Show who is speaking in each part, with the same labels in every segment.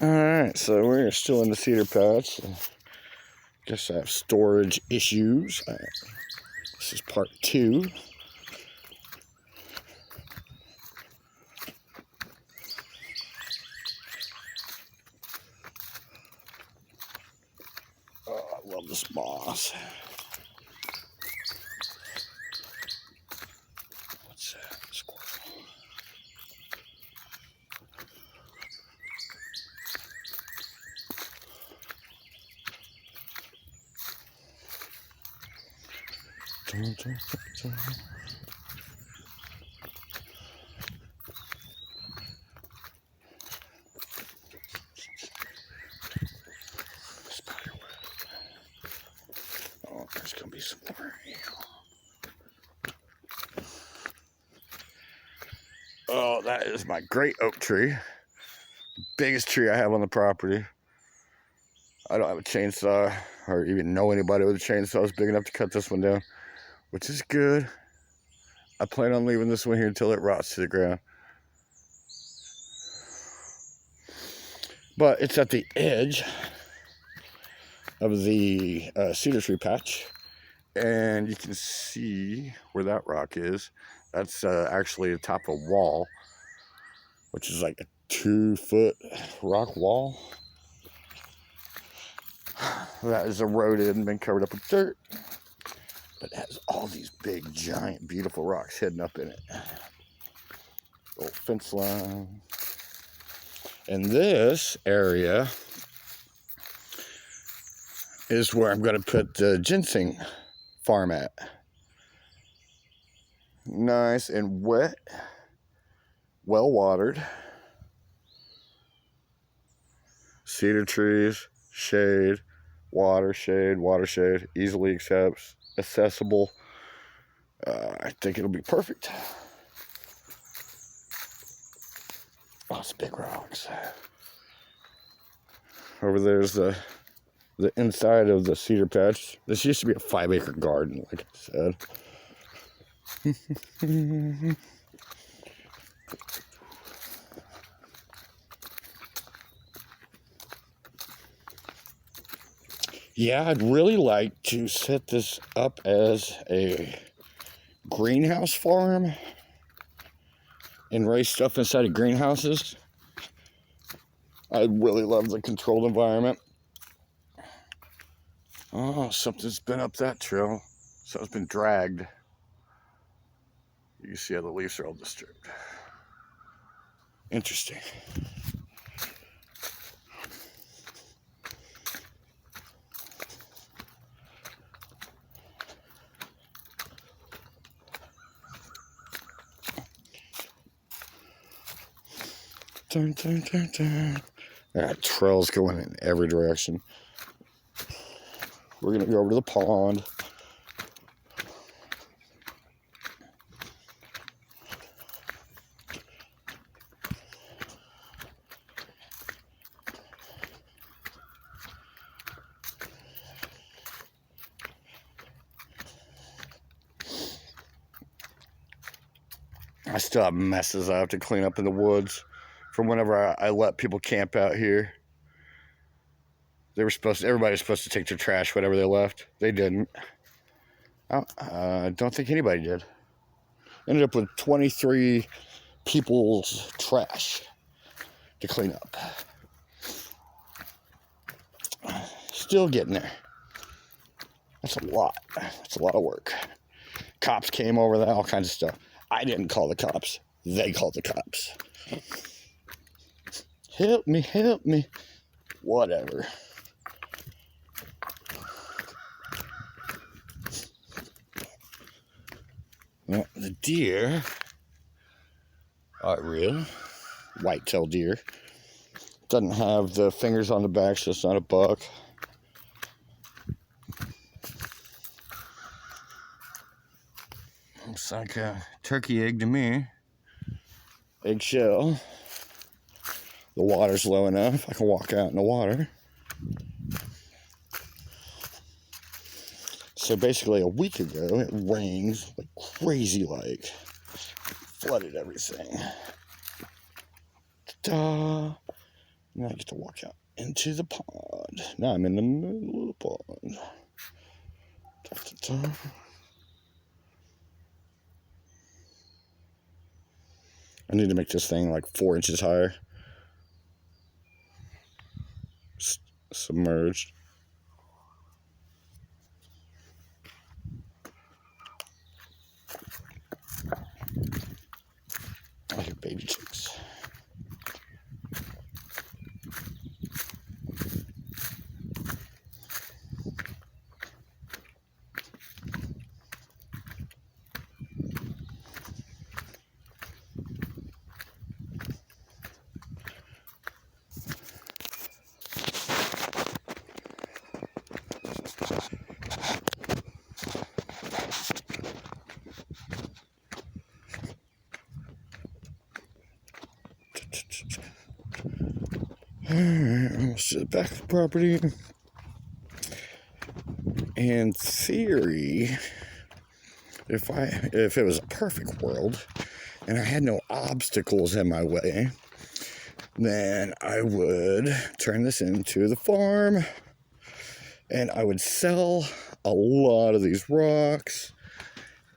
Speaker 1: Alright, so we're still in the cedar patch. Guess I have storage issues. This is part 2. Oh, I love this moss. What's that? Squirrel. Oh, there's gonna be some more here. Oh, that is my great oak tree. Biggest tree I have on the property. I don't have a chainsaw or even know anybody with a chainsaw is big enough to cut this one down, which is good. I plan on leaving this one here until it rots to the ground. But it's at the edge of the cedar tree patch, and you can see where that rock is. That's actually the top of a wall, which is like a 2-foot rock wall that is eroded and been covered up with dirt, but it has all these big, giant, beautiful rocks hidden up in it. Little fence line. And this area is where I'm going to put the ginseng farm at. Nice and wet, well watered. Cedar trees, shade, water, shade, water, shade, easily accessible. I think it'll be perfect. Lots of big rocks. Over there's the inside of the cedar patch. This used to be a 5-acre garden, like I said. Yeah, I'd really like to set this up as a greenhouse farm and raise stuff inside of greenhouses. I really love the controlled environment. Oh, something's been up that trail. Something's been dragged. You can see how the leaves are all disturbed. Interesting. Dun, dun, dun, dun. That trail's going in every direction. We're going to go over to the pond. I still have messes I have to clean up in the woods from whenever I let people camp out here. Everybody's supposed to take their trash, whatever they left. They didn't. I don't think anybody did. Ended up with 23 people's trash to clean up. Still getting there. That's a lot. That's a lot of work. Cops came over that, all kinds of stuff. I didn't call the cops. They called the cops. Help me, help me. Whatever. Well, the deer are real. White-tailed deer. Doesn't have the fingers on the back, so it's not a buck. Looks like a turkey egg to me. Eggshell. The water's low enough. I can walk out in the water. So basically a week ago, it rained like crazy, like flooded everything. Ta-da! Now I get to walk out into the pond. Now I'm in the middle of the pond. Ta-ta-ta. I need to make this thing like 4 inches higher. Submerged. I hear baby chicks. Alright, almost to the back of the property. In theory, if it was a perfect world and I had no obstacles in my way, then I would turn this into the farm and I would sell a lot of these rocks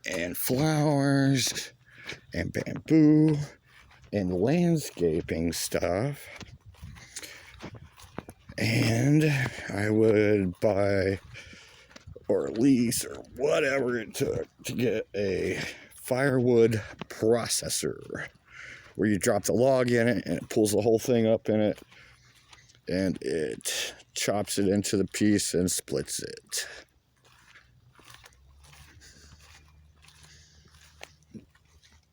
Speaker 1: and flowers and bamboo and landscaping stuff. And I would buy or lease or whatever it took to get a firewood processor where you drop the log in it and it pulls the whole thing up in it and it chops it into the piece and splits it.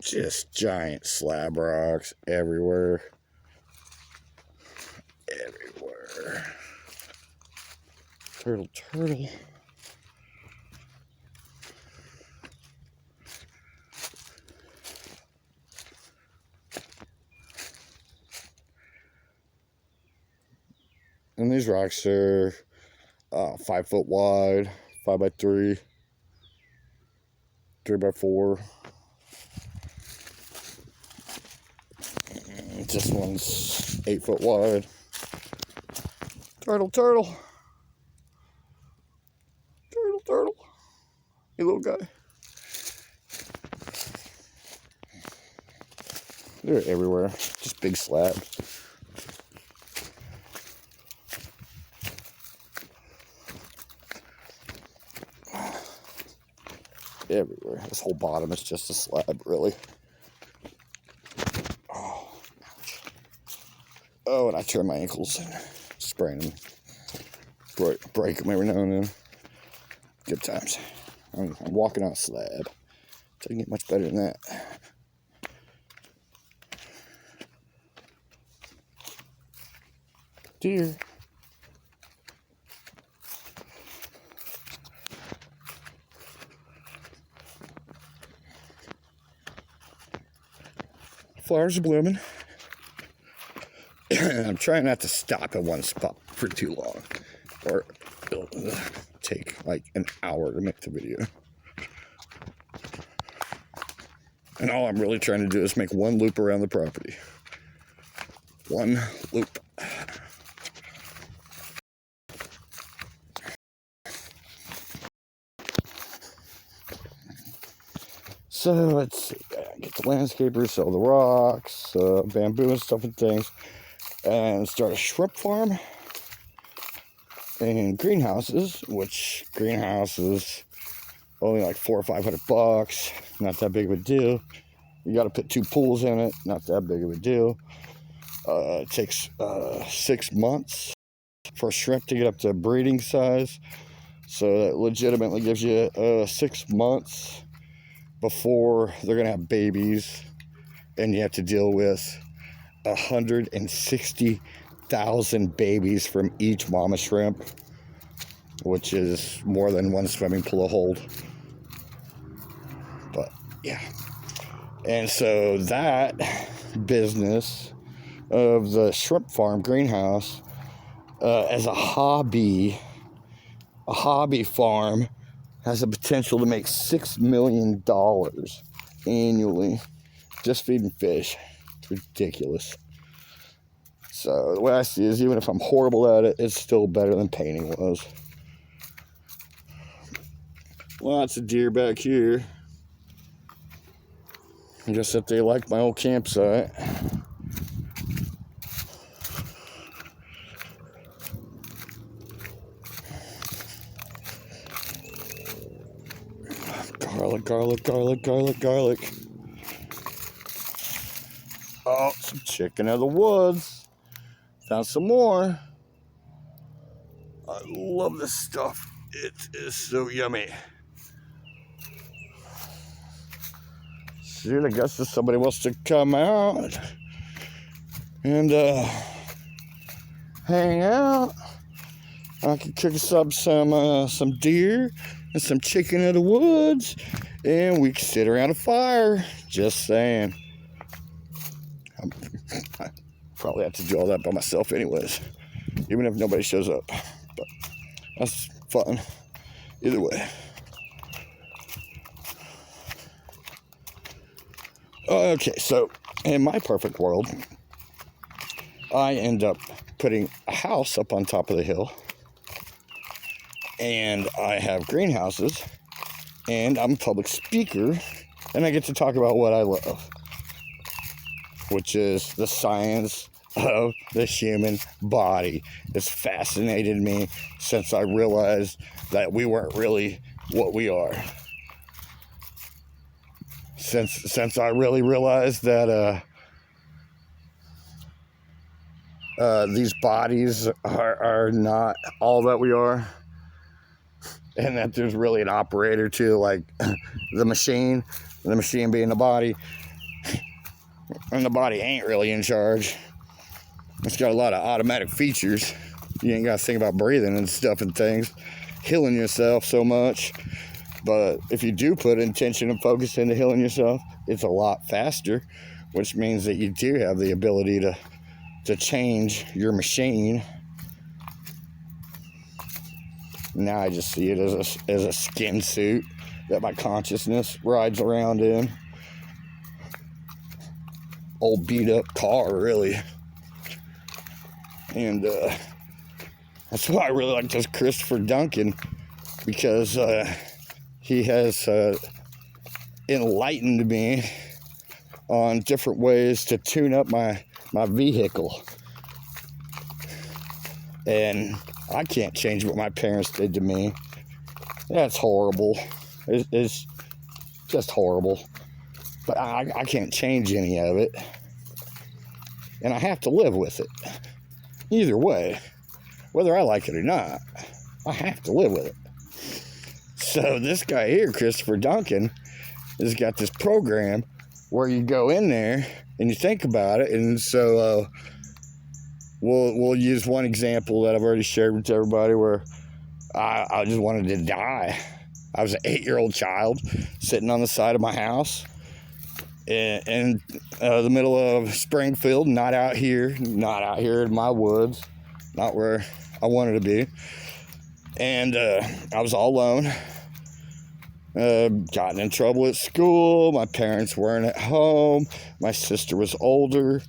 Speaker 1: Just giant slab rocks everywhere. Everywhere. Turtle, turtle. And these rocks are 5 foot wide, 5 by 3, 3 by 4. This one's 8 foot wide. Turtle, turtle. Turtle, turtle. You little guy. They're everywhere. Just big slabs. Everywhere. This whole bottom is just a slab, really. Oh, ouch. Oh, and I tear my ankles and sprain them. Break them every now and then. Good times. I'm walking on a slab. Doesn't get much better than that. Deer. Flowers are blooming. I'm trying not to stop at one spot for too long, or it'll take like an hour to make the video. And all I'm really trying to do is make one loop around the property. One loop. So let's see, get the landscapers, sell the rocks, bamboo and stuff and things, and start a shrimp farm and greenhouses, which greenhouses only like $400 or $500, not that big of a deal. You got to put 2 pools in it, not that big of a deal. It takes 6 months for shrimp to get up to breeding size, so that legitimately gives you 6 months before they're gonna have babies, and you have to deal with 160,000 babies from each mama shrimp, which is more than one swimming pool to hold. But yeah, and so that business of the shrimp farm greenhouse as a hobby farm has the potential to make $6 million annually just feeding fish. It's ridiculous. So the way I see it is, even if I'm horrible at it, it's still better than painting was. Lots of deer back here. I guess that they like my old campsite. Garlic, garlic, garlic, garlic, garlic. Oh, some chicken of the woods. Found some more. I love this stuff. It is so yummy. Shoot, I guess if somebody wants to come out and hang out, I can cook us up some deer and some chicken of the woods, and we can sit around a fire. Just saying. I probably have to do all that by myself anyways, even if nobody shows up. But that's fun either way. Okay, so in my perfect world, I end up putting a house up on top of the hill, and I have greenhouses, and I'm a public speaker, and I get to talk about what I love, which is the science of the human body. It's fascinated me since I realized that we weren't really what we are. Since I really realized that these bodies are not all that we are, and that there's really an operator to, like, the machine being the body, and the body ain't really in charge. It's got a lot of automatic features. You ain't got to think about breathing and stuff and things, healing yourself so much. But if you do put intention and focus into healing yourself, it's a lot faster, which means that you do have the ability to change your machine. Now I just see it as a skin suit that my consciousness rides around in. Old beat up car, really. And that's why I really like this Christopher Duncan, because he has enlightened me on different ways to tune up my vehicle. And I can't change what my parents did to me. That's horrible. It's just horrible. But I can't change any of it. And I have to live with it. Either way, whether I like it or not, I have to live with it. So this guy here, Christopher Duncan, has got this program where you go in there and you think about it. And so we'll use one example that I've already shared with everybody, where I just wanted to die. I was an 8-year-old child sitting on the side of my house in the middle of Springfield, not out here in my woods, not where I wanted to be. And I was all alone. Gotten in trouble at school. My parents weren't at home. My sister was older.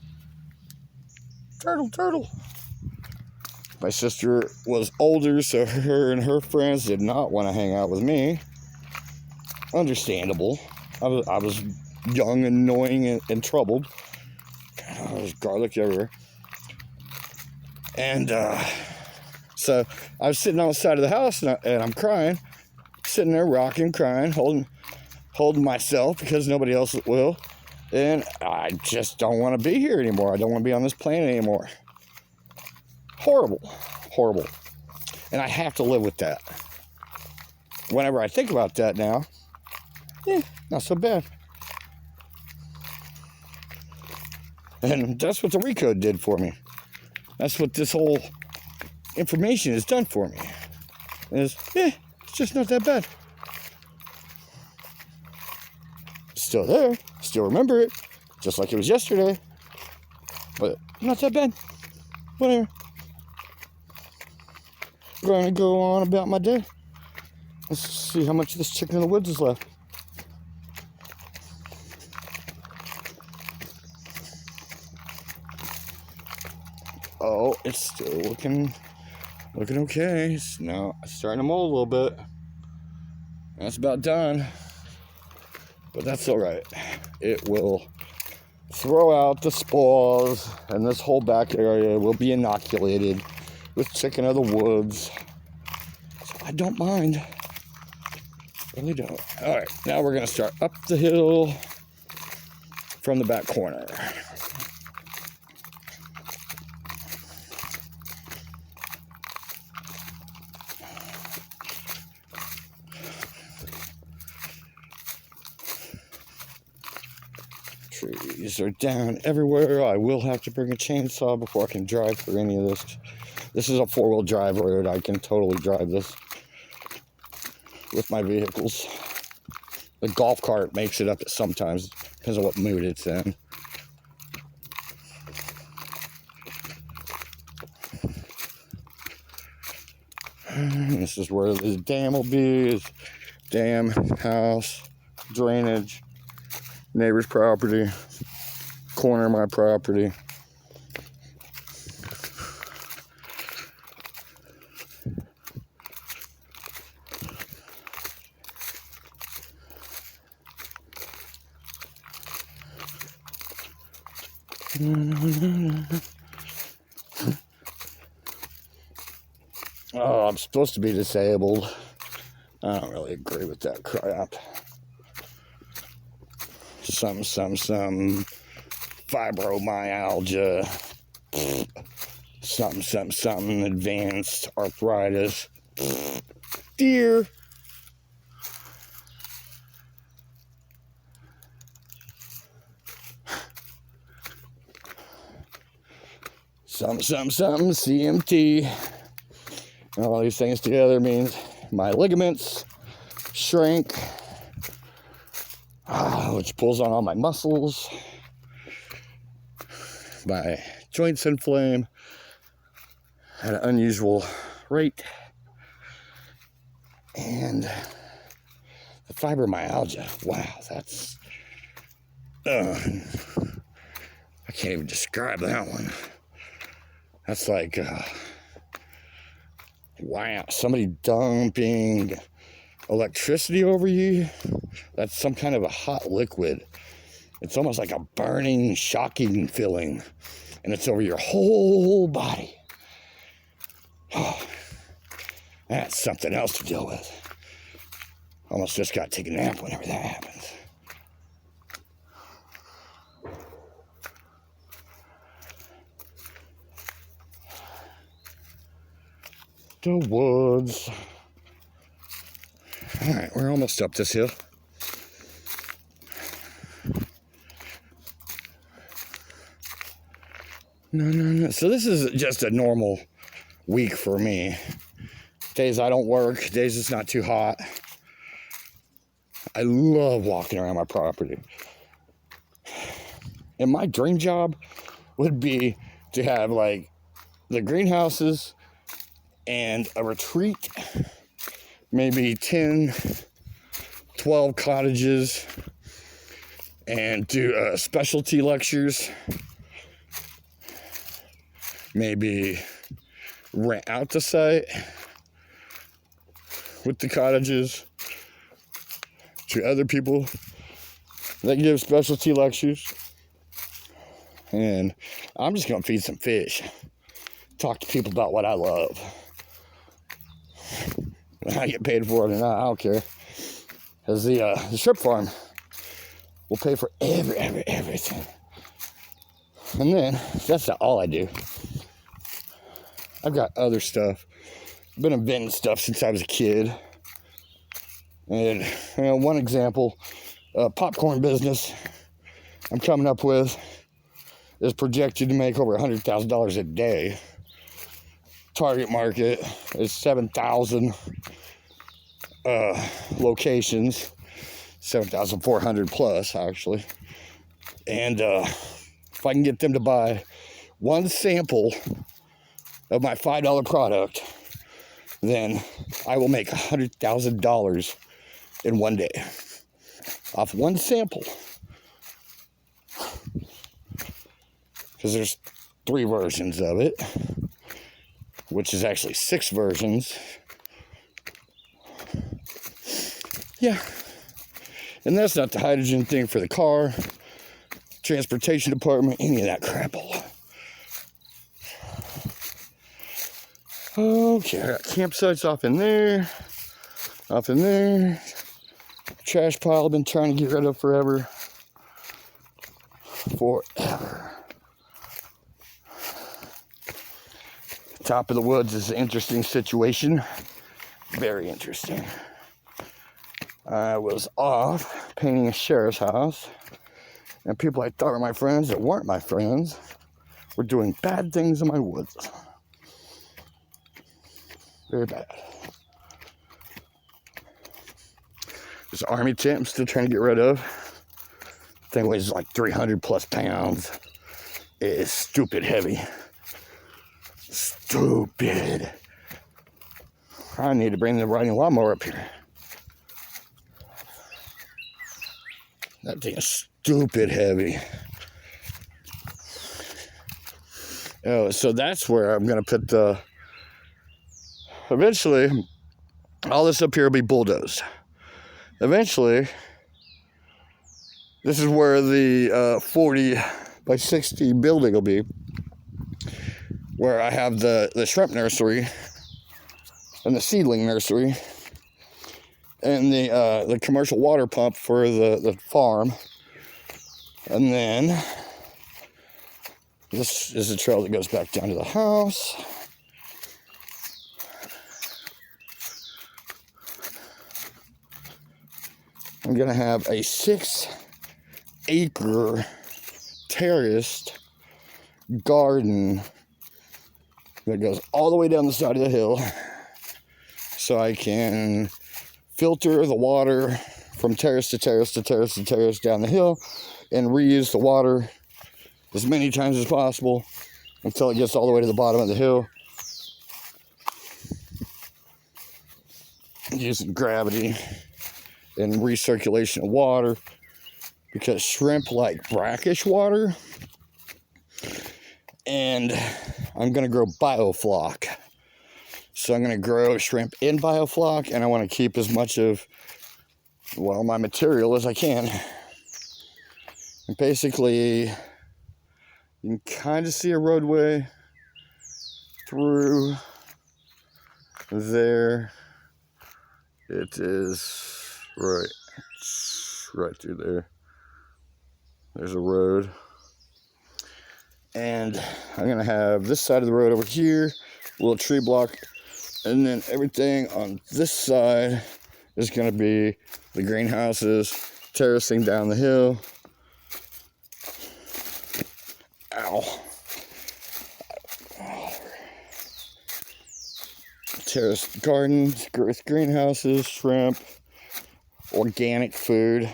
Speaker 1: Turtle. My sister was older, so her and her friends did not want to hang out with me. Understandable. I was young, annoying, and troubled. There's garlic everywhere. And so I was sitting on the side of the house, and I'm crying. Sitting there rocking, crying, holding myself because nobody else will. And I just don't want to be here anymore. I don't want to be on this planet anymore. Horrible. And I have to live with that. Whenever I think about that now, not so bad. And that's what the recode did for me. That's what this whole information has done for me. It's just not that bad. Still there. Still remember it. Just like it was yesterday. But not that bad. Whatever. I'm going to go on about my day. Let's see how much of this chicken in the woods is left. Oh, it's still looking okay. It's now starting to mold a little bit. That's about done. But that's all right. It will throw out the spores, and this whole back area will be inoculated with chicken of the woods. So I don't mind. Really don't. All right, now we're gonna start up the hill from the back corner. Trees are down everywhere. I will have to bring a chainsaw before I can drive through any of this. This is a 4-wheel drive road. I can totally drive this with my vehicles. The golf cart makes it up sometimes. Depends on what mood it's in. This is where this dam will be. Dam, house, drainage, neighbor's property, corner of my property. Oh, I'm supposed to be disabled. I don't really agree with that crap. Some fibromyalgia, something advanced arthritis. Dear. Something CMT. All these things together means my ligaments shrink, which pulls on all my muscles. My joints inflame at an unusual rate. And the fibromyalgia, wow, that's... I can't even describe that one. That's like... wow, somebody dumping electricity over you. That's some kind of a hot liquid. It's almost like a burning, shocking feeling, and it's over your whole body. Oh, that's something else to deal with. Almost just got to take a nap whenever that happens. The woods. All right, we're almost up this hill. No. So this is just a normal week for me. Days I don't work, days it's not too hot. I love walking around my property. And my dream job would be to have like the greenhouses and a retreat, maybe 10, 12 cottages, and do specialty lectures. Maybe rent out the site with the cottages to other people that give specialty lectures. And I'm just gonna feed some fish, talk to people about what I love. I get paid for it or not, I don't care. Because the strip farm will pay for everything. And then, that's not all I do. I've got other stuff. I've been inventing stuff since I was a kid. And one example, popcorn business I'm coming up with is projected to make over $100,000 a day. Target market is 7,000 locations, 7,400 plus actually. And if I can get them to buy one sample of my $5 product, then I will make $100,000 in one day off one sample. Because there's 3 versions of it, which is actually 6 versions. Yeah. And that's not the hydrogen thing for the car, transportation department, any of that crap. Okay, I got campsites off in there. Trash pile I've been trying to get rid of forever. Top of the woods is an interesting situation. Very interesting. I was off painting a sheriff's house, and people I thought were my friends that weren't my friends were doing bad things in my woods. Very bad. This army tent I'm still trying to get rid of. Thing weighs like 300 plus pounds. It is stupid heavy. Stupid. I need to bring the riding lawnmower up here. That thing is stupid heavy. Oh, so that's where I'm going to put the... Eventually, all this up here will be bulldozed. Eventually, this is where the 40 by 60 building will be. Where I have the shrimp nursery and the seedling nursery and the commercial water pump for the farm. And then this is a trail that goes back down to the house. I'm gonna have a 6-acre terraced garden that goes all the way down the side of the hill, so I can filter the water from terrace to terrace to terrace to terrace down the hill and reuse the water as many times as possible until it gets all the way to the bottom of the hill. Using gravity and recirculation of water, because shrimp like brackish water. And I'm going to grow biofloc. So I'm going to grow shrimp in biofloc, and I want to keep as much of, well, my material as I can. And basically, you can kind of see a roadway through there. It is right through there. There's a road. And I'm going to have this side of the road over here, a little tree block, and then everything on this side is going to be the greenhouses, terracing down the hill. Ow. Terraced gardens, greenhouses, shrimp, organic food.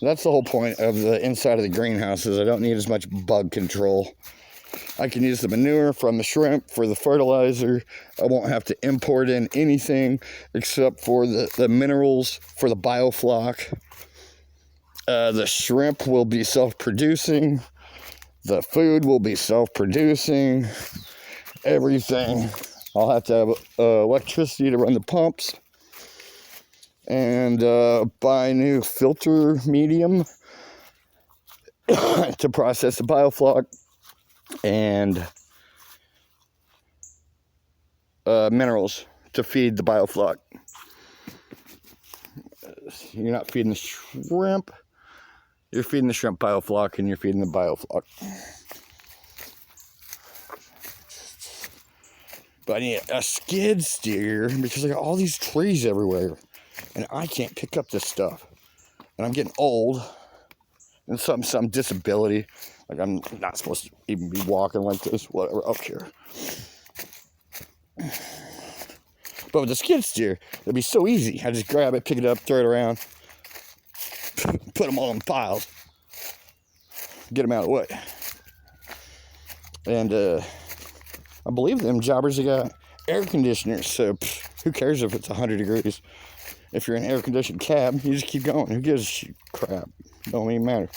Speaker 1: That's the whole point of the inside of the greenhouses. I don't need as much bug control. I can use the manure from the shrimp for the fertilizer. I won't have to import in anything except for the minerals for the biofloc. The shrimp will be self-producing. The food will be self-producing. Everything. I'll have to have electricity to run the pumps. And buy a new filter medium to process the biofloc, and minerals to feed the biofloc. You're not feeding the shrimp, you're feeding the shrimp biofloc, and you're feeding the biofloc. But I need a skid steer because I got all these trees everywhere. And I can't pick up this stuff. And I'm getting old. And some disability. Like I'm not supposed to even be walking like this. Whatever. Up here. But with the skid steer, it'd be so easy. I just grab it, pick it up, throw it around. Put them all in piles. Get them out of the way. And I believe them jobbers, they got air conditioners. So who cares if it's 100 degrees? If you're in an air-conditioned cab, you just keep going. Who gives a shit? Crap. Don't even matter.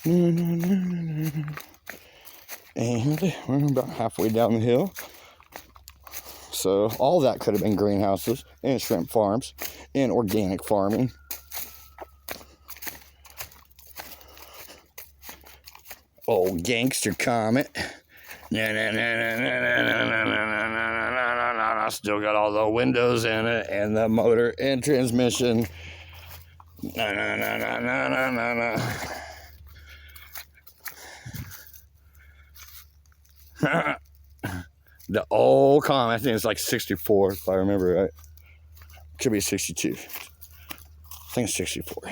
Speaker 1: And we're about halfway down the hill. So all that could have been greenhouses and shrimp farms and organic farming. Old gangster comet. Still got all the windows in it and the motor and transmission. The old comet, I think it's like 64 if I remember right. Could be 62. I think it's 64.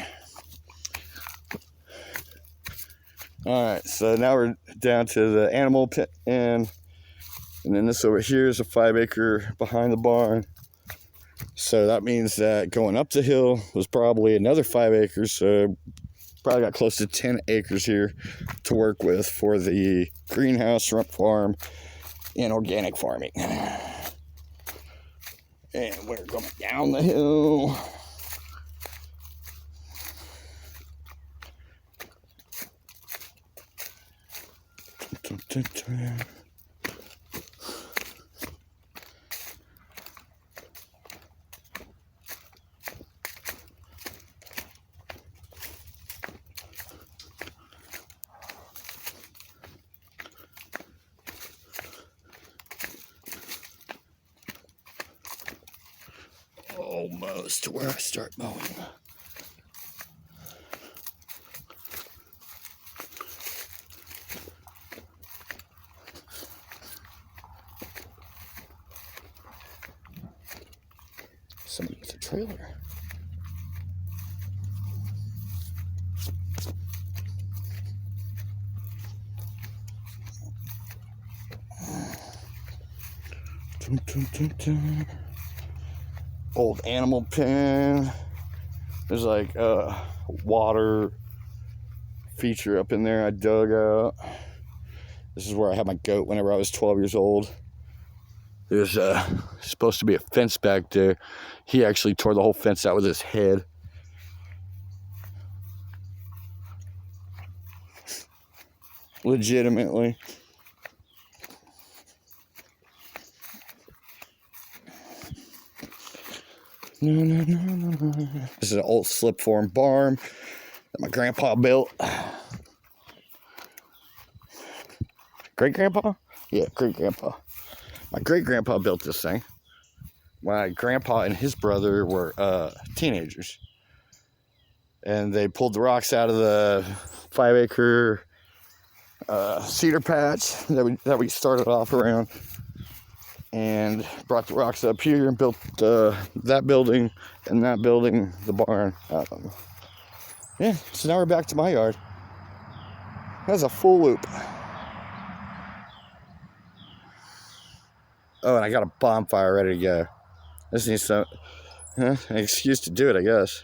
Speaker 1: Alright, so now we're down to the animal pit, and then this over here is a 5-acre behind the barn. So that means that going up the hill was probably another 5 acres, so probably got close to 10 acres here to work with for the greenhouse, shrimp farm, and organic farming. And we're going down the hill. Almost to where I start mowing. Somebody with a trailer. Old animal pen. There's like a water feature up in there I dug out. This is where I had my goat whenever I was 12 years old. There's supposed to be a fence back there. He actually tore the whole fence out with his head. Legitimately. This is an old slip form barn that my grandpa built. Great grandpa? Yeah, great grandpa. My great grandpa built this thing. My grandpa and his brother were teenagers. And they pulled the rocks out of the 5-acre cedar patch that we started off around, and brought the rocks up here and built that building and that building, the barn. Yeah, so now we're back to my yard. That's a full loop. Oh, and I got a bonfire ready to go. This needs some an excuse to do it, I guess.